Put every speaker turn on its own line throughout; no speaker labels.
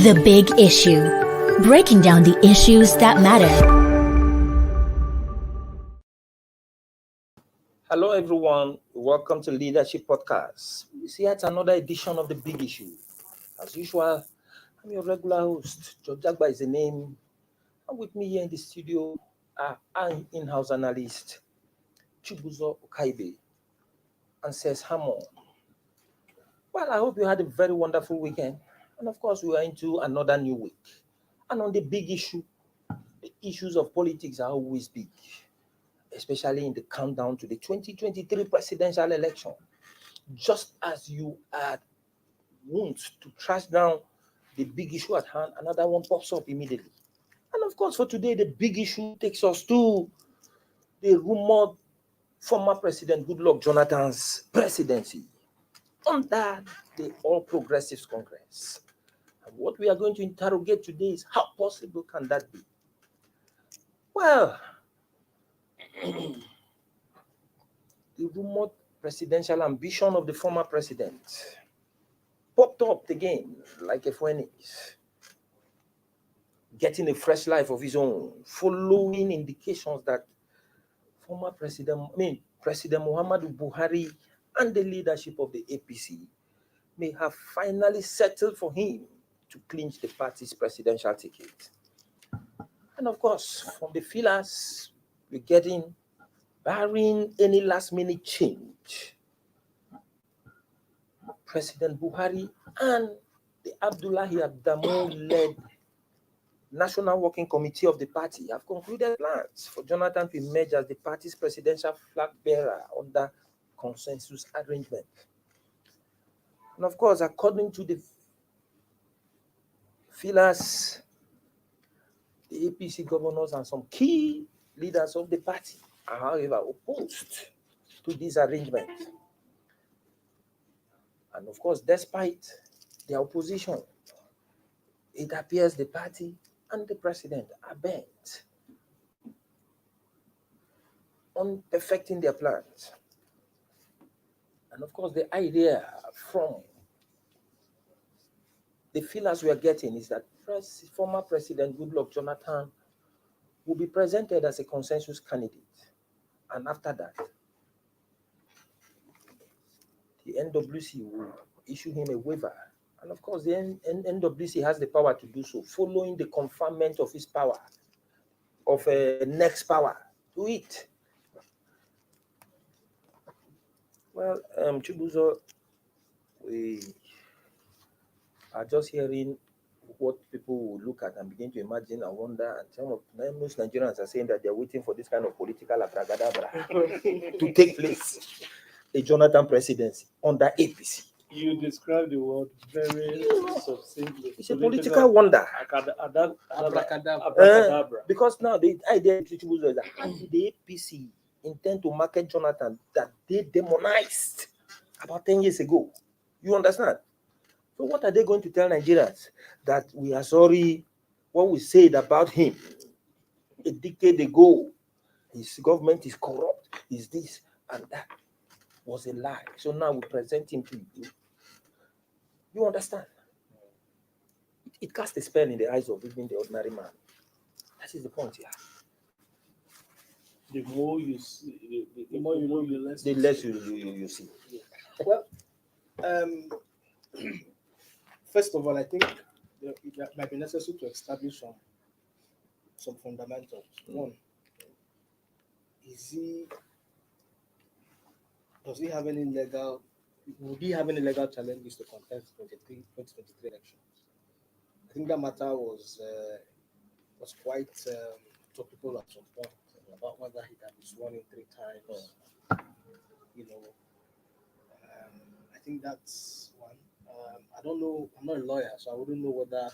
The Big Issue. Breaking down the issues that matter.
Hello, everyone. Welcome to Leadership Podcast. It's yet another edition of The Big Issue. As usual, I'm your regular host. George Jagba is the name. And with me here in the studio are our in-house analyst, Goodluck Ebele and says Hammond. Well, I hope you had a very wonderful weekend. And of course, we are into another new week. And on the big issue, the issues of politics are always big, especially in the countdown to the 2023 presidential election. Just as you had want to trash down the big issue at hand, another one pops up immediately. And of course, for today, the big issue takes us to the rumored former President Goodluck Jonathan's presidency under the All Progressives Congress. And what we are going to interrogate today is how possible can that be? Well, the rumored presidential ambition of the former president popped up again like a phoenix, getting a fresh life of his own, following indications that President Muhammadu Buhari and the leadership of the APC may have finally settled for him to clinch the party's presidential ticket. And of course, from the feelers we're getting, barring any last-minute change, President Buhari and the Abdullahi Adamu-led National Working Committee of the party have concluded plans for Jonathan to emerge as the party's presidential flag bearer under consensus arrangement. And of course, according to the feelers, the APC governors and some key leaders of the party are, however, opposed to this arrangement. And of course, despite their opposition, it appears the party and the president are bent on perfecting their plans. And of course, the idea from the feelers we are getting is that former President Goodluck Jonathan will be presented as a consensus candidate. And after that, the NWC will issue him a waiver. And of course, the NWC has the power to do so, following the conferment of his power, of next power to it. Well, Chibuzo, we are just hearing what people will look at and begin to imagine and wonder. And some of most Nigerians are saying that they're waiting for this kind of political abracadabra to take place, a Jonathan presidency under APC.
You described the word very succinctly.
It's a political wonder.
Abracadabra.
Because now the idea is that how did the APC intend to market Jonathan that they demonized about 10 years ago? You understand? So what are they going to tell Nigerians? That we are sorry what we said about him a decade ago. His government is corrupt, is this and that was a lie. So now we present him to you. You understand? It casts a spell in the eyes of even the ordinary man. That is the point here.
The more you see, the more you know,
the less you see.
Yeah. Well, first of all, I think it might be necessary to establish some fundamentals. One, would he have any legal challenges to contest 2023 elections? I think that matter was quite topical at some point about whether he can be sworn in 3 times. I think that's one. I don't know. I'm not a lawyer, so I wouldn't know whether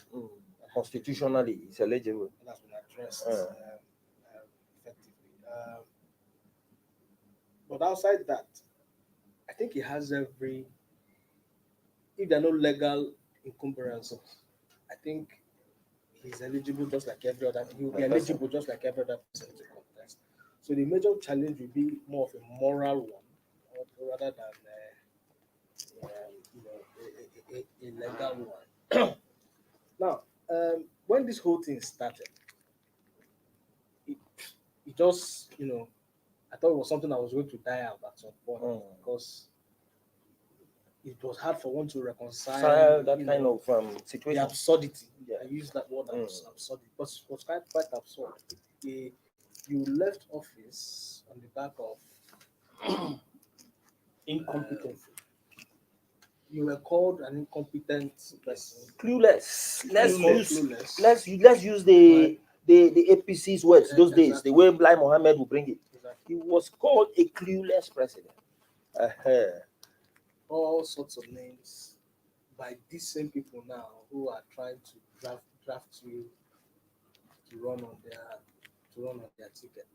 constitutionally it's eligible.
That's been addressed effectively. But outside that, I think he has if there are no legal encumbrances, I think he's eligible just like every other. He will be eligible just like every other person to contest. So the major challenge will be more of a moral one, rather than a legal one. Now, when this whole thing started, it, it just, I thought it was something that was going to die out at some point because it was hard for one to reconcile
that kind of
the
situation.
absurdity.
Yeah.
I use that word absurdity, but it was quite absurd. You left office on the back of incompetency. You were called an incompetent person.
Clueless.
Clueless.
Let's use the APC's words those days.
Exactly.
The way Lai Mohammed will bring it.
Exactly.
He was called a clueless president.
All sorts of names by these same people now who are trying to draft you to run on their ticket.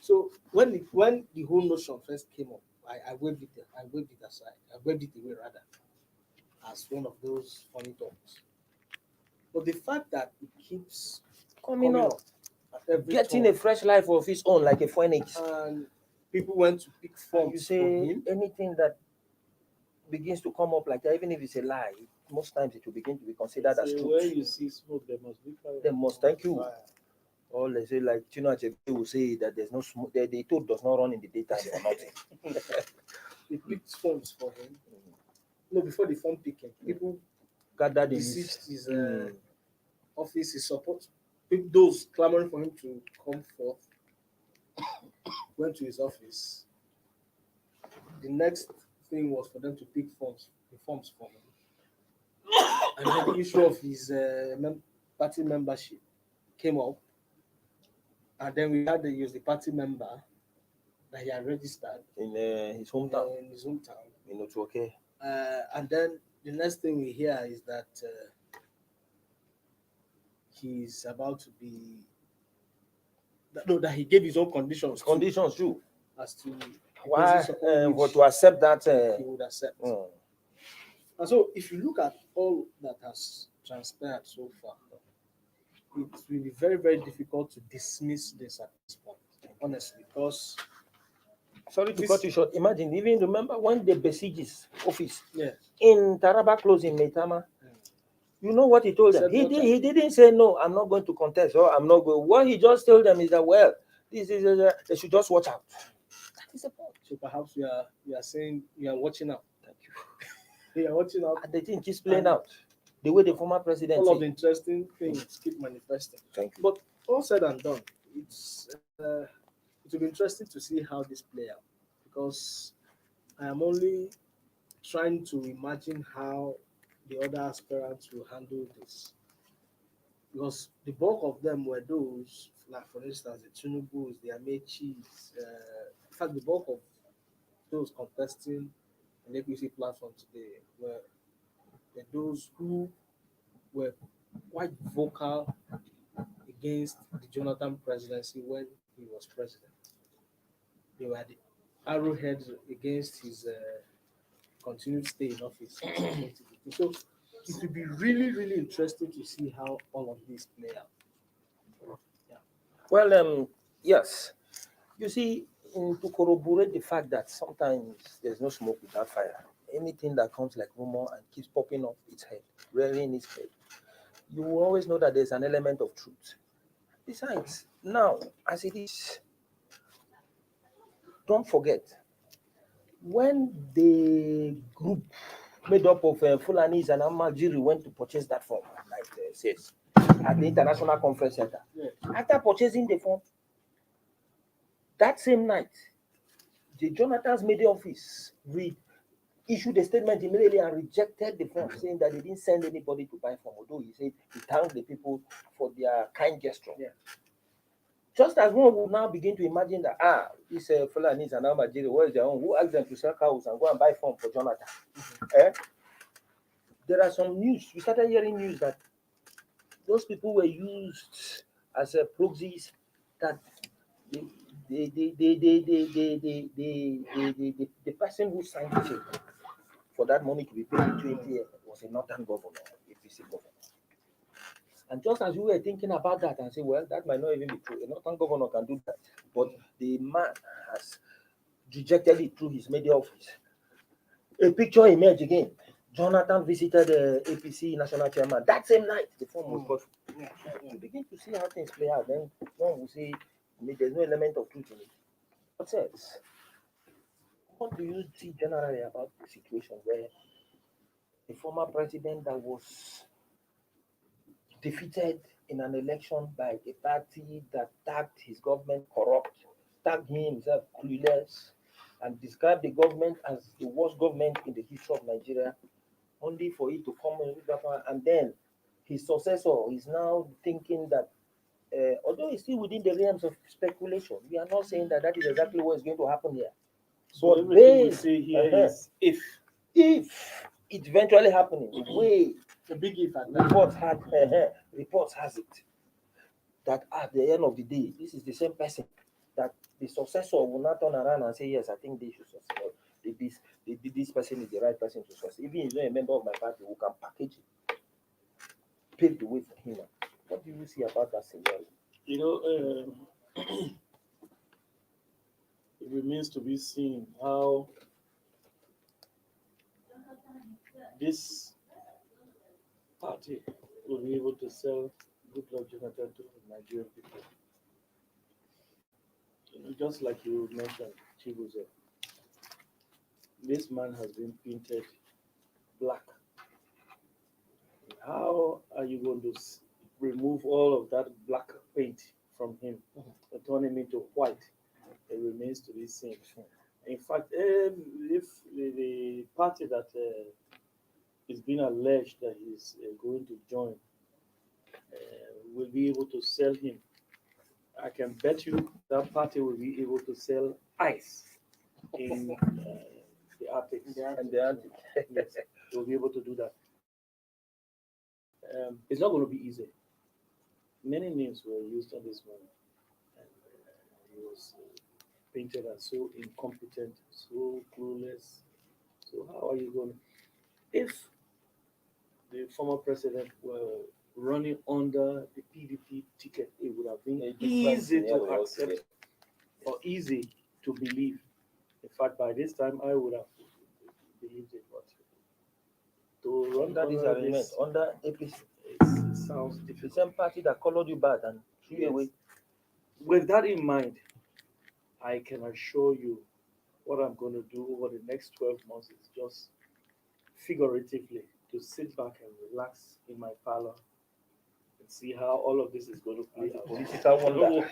So when the whole notion first came up, I waved it aside. I waved it away rather as one of those funny talks. But the fact that it keeps
Coming up,
at every
getting
turn,
a fresh life of his own, like a phoenix.
and people went to pick
You
forms
say
for him.
anything that begins to come up like that, even if it's a lie, most times it will begin to be considered as
So where
truth.
you see smoke, there must be fire.
They must thank you. Or they say like Chino Achebe will say that there's no smoke. The toad does not run in the daytime for nothing.
They picked forms for him. No, before the form picking, people
Gathered in
besieged
his
his office, his support. Those clamoring for him to come forth went to his office. The next thing was for them to pick the forms for him. And then the issue of his party membership came up. And then we had to use the party member that he had registered
in his hometown.
In his hometown.
It's okay.
And then the next thing we hear is that he's about to be that he gave his own conditions
too
as to
why for to accept that
he would accept. And so if you look at all that has transpired so far, it will be very, very difficult to dismiss this at this point, honestly, because
sorry to cut you short. Imagine, even remember when they besieged his office
in
Taraba Close in Maitama. You know what he told them? He didn't say no, I'm not going to contest or I'm not going. What he just told them is that this is they should just watch out. That is the point.
So perhaps you are saying you are watching out. Thank you. You are watching out.
And the thing keeps playing out. The way the former president.
All of the interesting things keep manifesting.
Thank you.
But all said and done, it will be interesting to see how this play out, because I am only trying to imagine how the other aspirants will handle this, because the bulk of them were those, like for instance, the Tunubus, the Amechis. In fact, the bulk of those contesting an APC platform today were those who were quite vocal against the Jonathan presidency when he was president. They were the arrowheads against his continued stay in office. So it will be really, really interesting to see how all of this play out.
Yeah. Well, yes. You see, to corroborate the fact that sometimes there's no smoke without fire, anything that comes like rumor and keeps popping up its head, rearing its head, you will always know that there's an element of truth. Besides, now, as it is, don't forget, when the group made up of Fulanis and Amajiri went to purchase that form, like says, at the International Conference Center, after purchasing the form, that same night, the Jonathan's media office issued a statement immediately and rejected the form, saying that they didn't send anybody to buy form, although he said he thanked the people for their kind gesture. Yeah. Just as one would now begin to imagine that, this Fulanis and Amajiri, where is their own? Who asked them to sell cows and go and buy form for Jonathan? There are some news. We started hearing news that those people were used as proxies, that the person who signed the check for that money to be paid in 20 years was a northern governor, APC governor. And just as we were thinking about that and say, well, that might not even be true. A northern governor can do that. But the man has rejected it through his media office. A picture emerged again. Jonathan visited the APC national chairman. That same night, the phone was cut. You begin to see how things play out. Then one will say, there's no element of truth in it. What else? What do you see generally about the situation where a former president that was defeated in an election by a party that tagged his government corrupt, tagged him himself clueless, and described the government as the worst government in the history of Nigeria, only for it to come in and then his successor is now thinking that, although it's still within the realms of speculation, we are not saying that that is exactly what is going to happen here.
So everything we say here is if
it eventually happening, the way
The big if at
reports has it that at the end of the day, this is the same person that the successor will not turn around and say, yes, I think they should succeed. This person is the right person to succeed. Even if he's not a member of my party, who can package it, pave the way for him. What do you see about that scenario?
you know, it remains to be seen how this party will be able to sell Goodluck Jonathan to the Nigerian people. Just like you mentioned, Chibuzo, this man has been painted black. How are you going to remove all of that black paint from him and turn him into white? It remains to be seen. In fact, if the party that is being alleged that he's going to join will be able to sell him, I can bet you that party will be able to sell ice in the Arctic.
And the Arctic.
Yes, they'll be able to do that. It's not going to be easy. Many names were used on this man, and he was painted as so incompetent, so clueless. So how are you going to? If the former president were running under the PDP ticket, it would have been easy to accept or easy to believe. In fact, by this time, I would have believed it. But to run
That is
under
agreement
this,
under APC.
it sounds
The
difficult.
same party that colored you bad and threw you away.
With that in mind, I can assure you what I'm going to do over the next 12 months is just figuratively to sit back and relax in my parlor and see how all of this is going to play out.
Political wonder.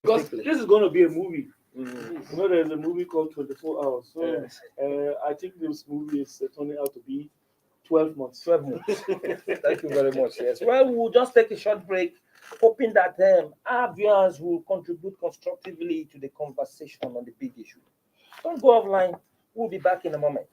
Because this is going to be a movie.
Mm.
You know, there's a movie called 24 Hours. So
Yes.
I think this movie is turning out to be 12 months.
12 months. Thank you very much. Yes. Well, we'll just take a short break, hoping that our viewers will contribute constructively to the conversation on the big issue. Don't go offline. We'll be back in a moment.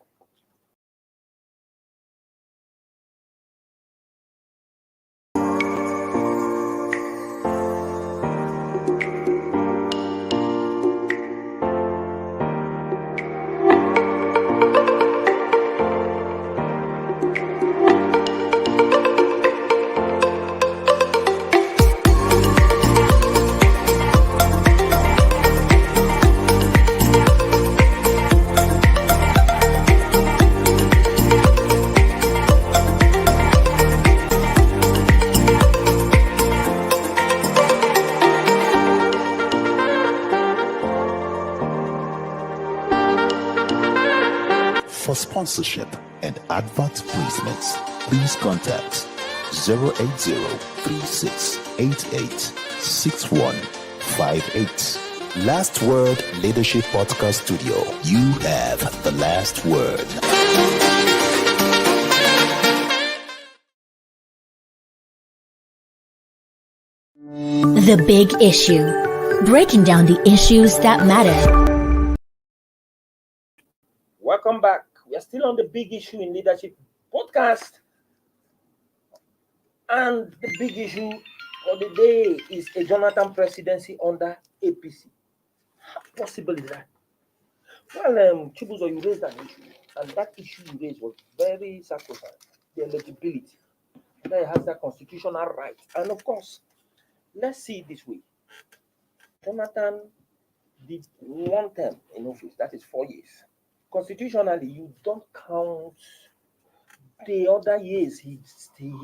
For sponsorship and advert placements, please contact 080-3688-6158. Last Word Leadership Podcast Studio. You have the last word.
The Big Issue. Breaking down the issues that matter.
Welcome back. We are still on the big issue in leadership podcast. And the big issue of the day is a Jonathan presidency under APC. How possible is that? Well, Chibuzo, you raised an issue, and that issue you raised was very sacrosanct. The eligibility. That he has that constitutional right. And of course, let's see it this way. Jonathan did one term in office, that is 4 years. Constitutionally, you don't count the other years he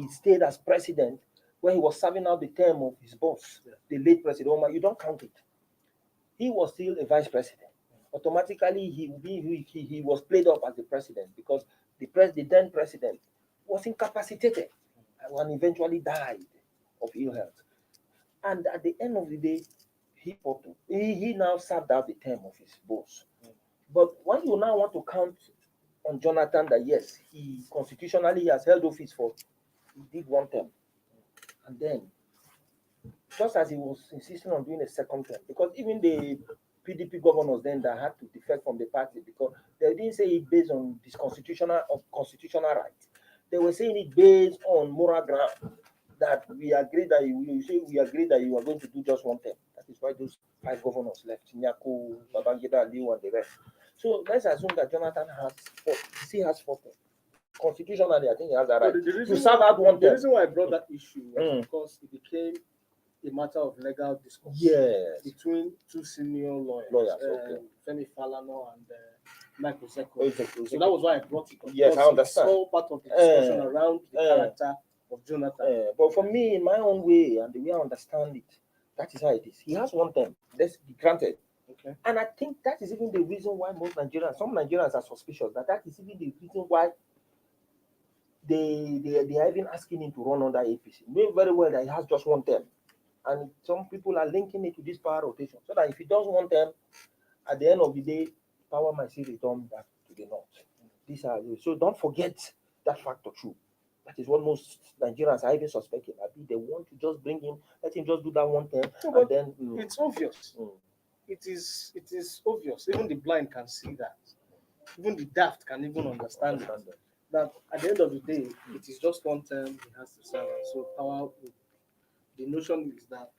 stayed as president when he was serving out the term of his boss, the late President Omar, you don't count it. He was still a vice president. Automatically, he was played up as the president because the then president was incapacitated and eventually died of ill health. And at the end of the day, he now served out the term of his boss. But when you now want to count on Jonathan that yes, he constitutionally has held office for, he did one term. And then, just as he was insisting on doing a second term, because even the PDP governors then that had to defect from the party because they didn't say it based on this constitutional rights. They were saying it based on moral ground that we agree that we agree that you are going to do just one term. That is why those 5 governors left, Nyako, Babangida, Aliu, and the rest. So let's assume that Jonathan has 4 terms. Constitutionally, I think he has that right to serve out one term.
The reason why I brought that issue was because it became a matter of legal discourse between 2 senior lawyers, Femi Falana and Michael Seko. So that was why I brought it up.
Yes, I understand.
It's all part of the discussion around the character of Jonathan.
But for me, in my own way, and the way I understand it, that is how it is. He has one term. Let's be granted.
Okay.
And I think that is even the reason why some Nigerians are suspicious that is even the reason why they are even asking him to run under APC, knowing very well that he has just one term. And some people are linking it to this power rotation, so that if he does one term, at the end of the day, power might still return back to the north. So don't forget that factor too. That is what most Nigerians are even suspecting. They want to just bring him, let him just do that one term, and then
it's obvious. It is obvious. Even the blind can see that. Even the daft can even understand that at the end of the day, it is just one term he has to serve. So power. The notion is that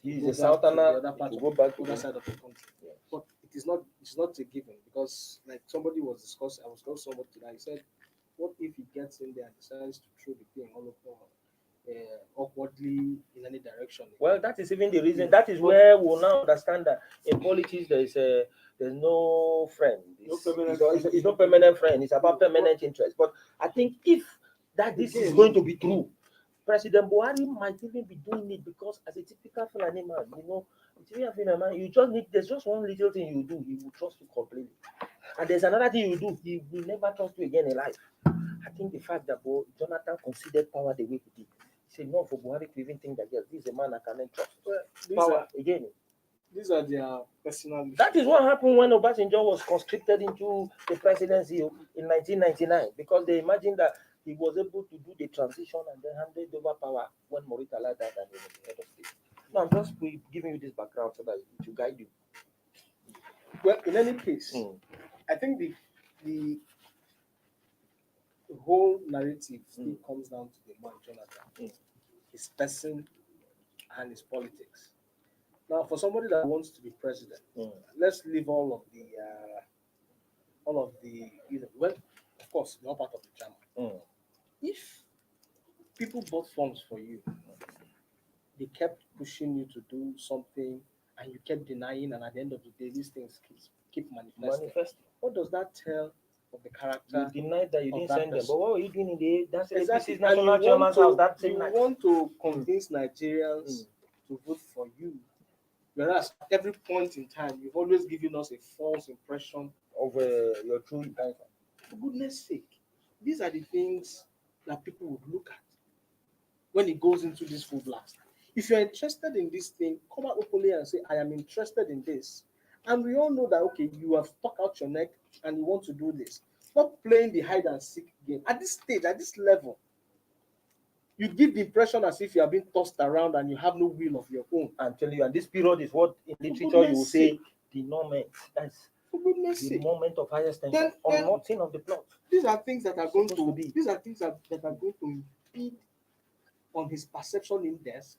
he's a southerner,
the other
go back to
the other side of the country. Yes. But it's not a given because like somebody was discussing, I was talking to somebody today. He said, what if he gets in there and decides to throw the thing all over awkwardly in any direction?
Well, that is even the reason. That is where we'll now understand that in politics there's no friend. It's no permanent friend. It's about permanent interest. But I think if this is going to be true, President Buhari might even be doing it because as a typical Fulani man, there's just one little thing you do, he will trust you completely. And there's another thing you do, he will never trust you again in life. I think the fact that Jonathan considered power the way he did, he said no for Buhari to even think that yes, this is a man I cannot trust.
These are their personal.
That is what happened when Obasanjo was conscripted into the presidency in 1999 because they imagined that he was able to do the transition and then handed over power when Muritala died and he was the head of state. Now I'm just giving you this background so that it will guide you.
Well, in any case, I think the whole narrative still comes down to the man Jonathan, his person and his politics. Now, for somebody that wants to be president, let's leave all of the well, of course, not part of the drama. If people bought forms for you, they kept pushing you to do something, and you kept denying, and at the end of the day, these things keep manifesting. What does that tell of the character?
You denied that you didn't send them, but what were you doing in that's
exactly.
APC's national chairman's house that same
night?
You
want to convince Nigerians to vote for you, whereas at every point in time, you've always given us a false impression
of your true intention.
For goodness sake, these are the things that people would look at when it goes into this full blast. If you're interested in this thing, come out openly and say, I am interested in this. And we all know that, you have stuck out your neck and you want to do this. Stop playing the hide and seek game. At this stage, at this level, you give the impression as if you are being tossed around and you have no will of your own.
I'm telling you, and this period is what in literature you will say the moment. That's the moment of highest tension on nothing of the plot.
These are things that are going to be. These are things that are going to impede on his perception index.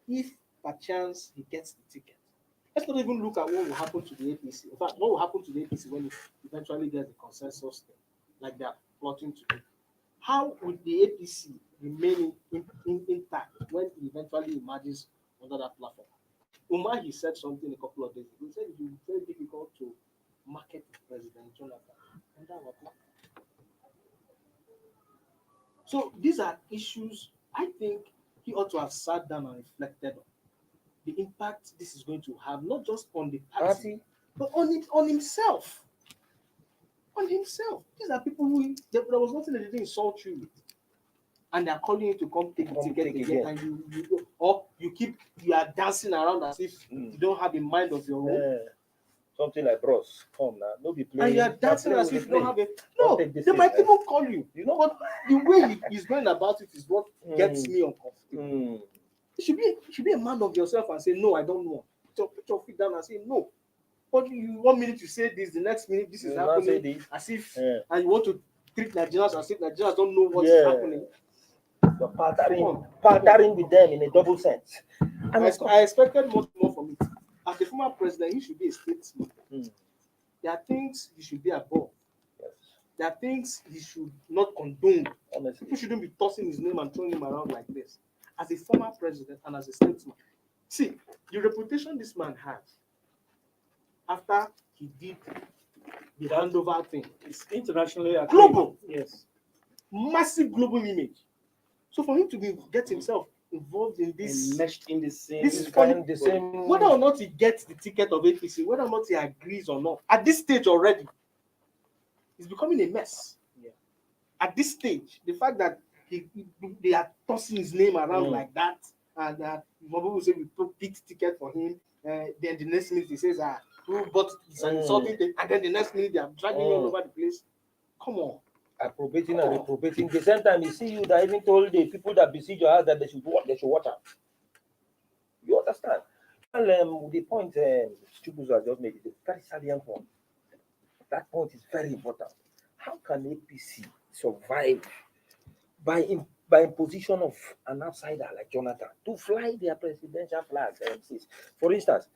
If perchance he gets the ticket. Let's not even look at what will happen to the APC. In fact, what will happen to the APC when it eventually gets the consensus thing, like they are plotting to do? How would the APC remain intact when he eventually emerges under that platform? Umar, he said something a couple of days ago. He said it will be very difficult to market President Jonathan under our platform. So these are issues I think he ought to have sat down and reflected on the impact this is going to have, not just on the party, but on himself. On himself. These are people who there was nothing that they didn't insult you with. And they're calling you to come take the ticket again, and you are dancing around as if you don't have a mind of your own.
Something like bros, come now, don't be playing.
And you are dancing as if you don't have a no.
Don't take this
They
thing,
might
eh?
even call you. You know what? The way he's going about it is what gets me uncomfortable. You should be a man of yourself and say, no, I don't know. Put your feet down and say no. But you 1 minute you say this, the next minute this is happening, as if and you want to treat Nigerians as if Nigerians don't know what is happening.
You're partnering with them in a double sense.
And I expected much more from it. As a former president, he should be a statesman. There are things he should be above.
Yes.
There are things he should not condone.
Honestly.
People shouldn't be tossing his name and throwing him around like this. As a former president and as a statesman. See, the reputation this man has after he did the handover thing.
It's internationally
global.
Yes.
Massive global image. So for him to get himself involved in this,
meshed in the same,
whether or not he gets the ticket of APC, whether or not he agrees or not, at this stage already, it's becoming a mess.
Yeah.
At this stage, the fact that they are tossing his name around like that, and people will say we picked ticket for him, then the next minute he says, who bought an insulting thing, and then the next minute they are dragging all over the place. Come on.
Appropriating and reprobating. The same time, you see you that even told the people that besiege your house that they should watch out. You understand? And the point Chubuzo just made is a very salient one. That point is very important. How can APC survive by imposition of an outsider like Jonathan to fly their presidential flags? For instance,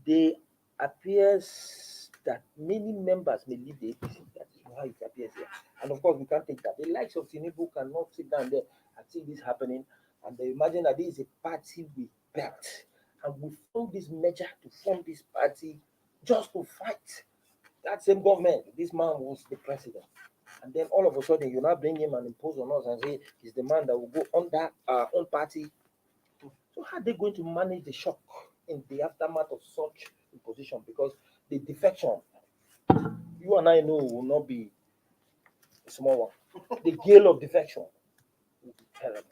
they appears that many members may leave the APC. That is how it appears here. And of course, we can't take that. The likes of Tinubu cannot sit down there and see this happening. And they imagine that this is a party we built. And we formed this measure to form this party just to fight that same government. This man was the president. And then all of a sudden, you now bring him and impose on us and say he's the man that will go under our own party. So how are they going to manage the shock in the aftermath of such imposition? Because the defection, you and I know, will not be a small one. The gale of defection will be terrible.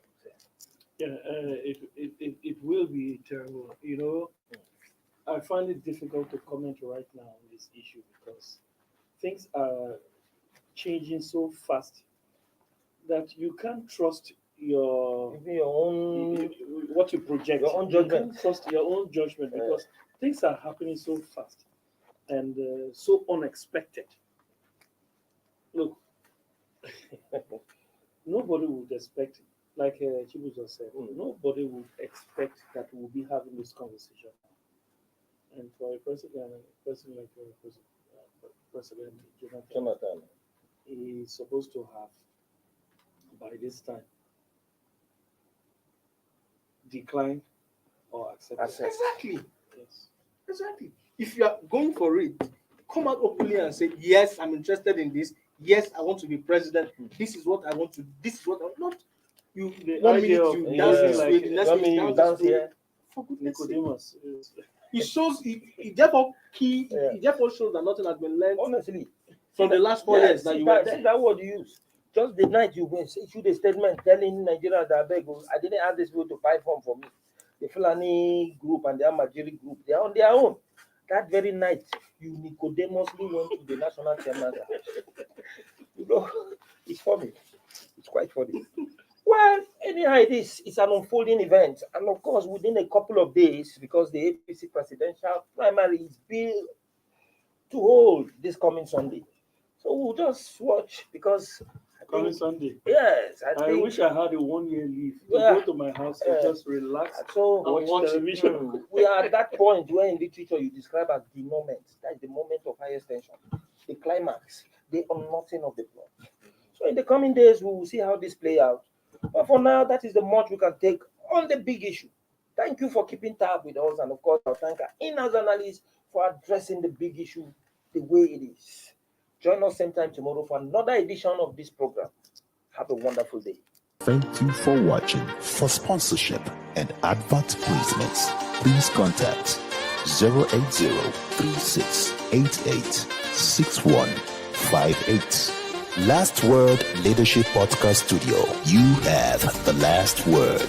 Yeah, it will be terrible. You know, I find it difficult to comment right now on this issue because things are changing so fast that you can't trust your own what you project.
Your own judgment.
You can't trust your own judgment because things are happening so fast and so unexpected. Look, nobody would expect, like Chibuzo said, nobody would expect that we'll be having this conversation. And for a president like President Jonathan, is supposed to have, by this time, declined or accepted.
Exactly.
Yes.
Exactly. If you are going for it, come out openly and say, yes, I'm interested in this. Yes, I want to be president. This is what I want to. This is what I want. Not you.
The
1
idea
minute
of
you dance this way, the next minute you dance
here.
For goodness sake.
Nicodemus.
It shows. It therefore shows that nothing has been learned.
Honestly,
from the last 4 years that you were there.
See that word you use. Just the night you issued a statement telling Nigerians that I didn't ask this people to buy form for me. The Fulani group and the Amajiri group, they are on their own. That very night, you Nicodemously went to the national chairman. You know, it's funny. It's quite funny. Well, anyhow, it's an unfolding event. And of course, within a couple of days, because the APC presidential primary is built to hold this coming Sunday. So we'll just watch because
Coming Sunday.
Yes,
I wish I had a 1 year leave to go to my house and just relax
so
and watch television.
We are at that point where in literature you describe as the moment. That is the moment of highest tension, the climax, the unknotting of the plot. So in the coming days, we will see how this play out. But for now, that is the much we can take on the big issue. Thank you for keeping tab with us, and of course, I'll thank our in-house analysts for addressing the big issue the way it is. Join us same time tomorrow for another edition of this program. Have a wonderful day.
Thank you for watching. For sponsorship and advert placements, please contact 080-3688-6158. Last Word Leadership Podcast Studio. You have the last word.